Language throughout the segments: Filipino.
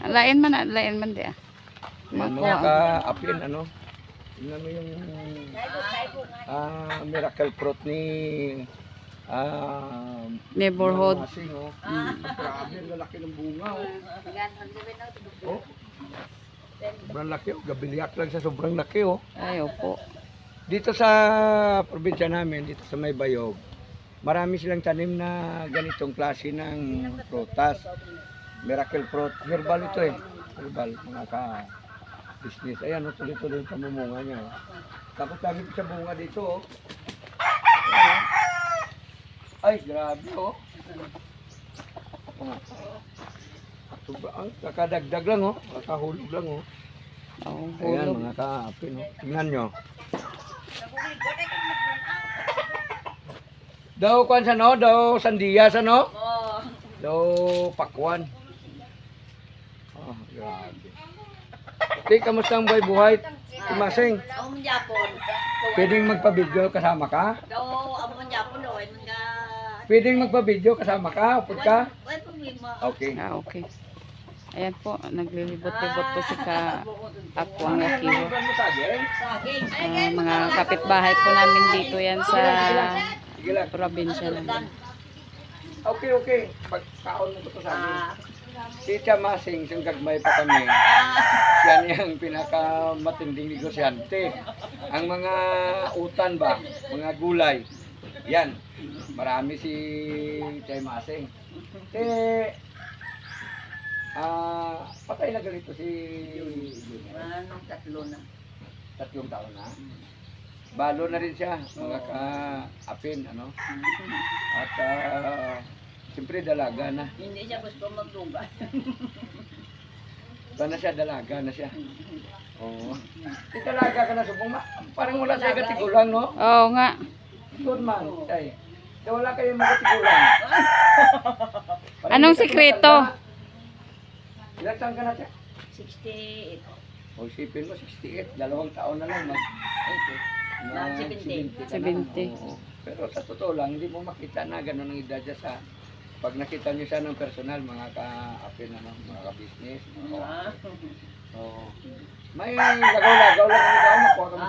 Lain man di ah. Mga ka-apin, ano? Tingnan mo yung miracle fruit ni Neighborhood. Masing, oh. Grabe, lalaki ng bunga, oh. Oh. Sobrang laki, oh. Gabiliak lang sa sobrang laki, oh. Ay, opo. Dito sa probinsya namin, dito sa May Bayog, marami silang tanim na ganitong klase ng prutas. Miracle fruit. Herbal ito eh. Herbal, mga ka-business. Ayan, oh, tuloy-tuloy yung pamumunga niya. Oh. Tapos dami sa bunga dito, oh. Ayan, oh. Ay, grabe, oh. Ang kakadagdag lang, oh. Kakahulog lang, oh. Ayan, mga ka-apin, oh. Tingnan nyo. Daw kuan sa no, daw sandias ano? Oo. Daw pakwan. Oh, grabe. Di kamusta ang buhay? Kumasing. Ang Japon. Pwedeng magpa-video kasama ka? Daw ang Japon daw ay mga Pwedeng magpa-video kasama ka? Upod ka? Wala problema. Okay. Okay. Ayan po, naglilibot-libot po si Akwang Yakiwo. Mga kapitbahay po namin dito yan sa probinsya namin. Okay. Pagkaon mo to sa amin. Si Chamasing, siyang gagmay pa kami. Siya niyang pinakamatinding negosyante. Ang mga utan ba, mga gulay, yan. Marami si Chamasing. Patay na ganito si Anong tatlo na? 3 taon na. Balo na rin siya, mga ka-apin, ano. At siyempre dalaga na. Hindi siya gusto magduga. Sana siya, dalaga na siya. Oo. Dalaga ka na, subong parang wala siya katigulang, no? Oo nga. Good man, tay. Wala kayong mga katigulang. Anong sikreto? Ilang taon ka na siya? 68. O isipin mo, 68, 2 taon na lang. Mag 70. 70. Pero sa totoo lang, hindi mo makita na gano'n ang edad niya sa pag nakita niyo siya ng personal, mga ka-apin, ano, mga ka-business. Oo. May lagaw-lagaw lang kami daw, makuha kami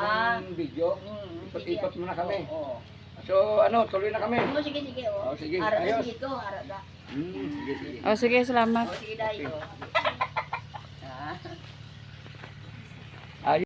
ng video. Ikot-ikot muna kami. So, ano, tuloy na kami. Sige. Oh, sige, Harap ayos. na sige ko, harap na. Sige. O sige, salamat. Sige dahil.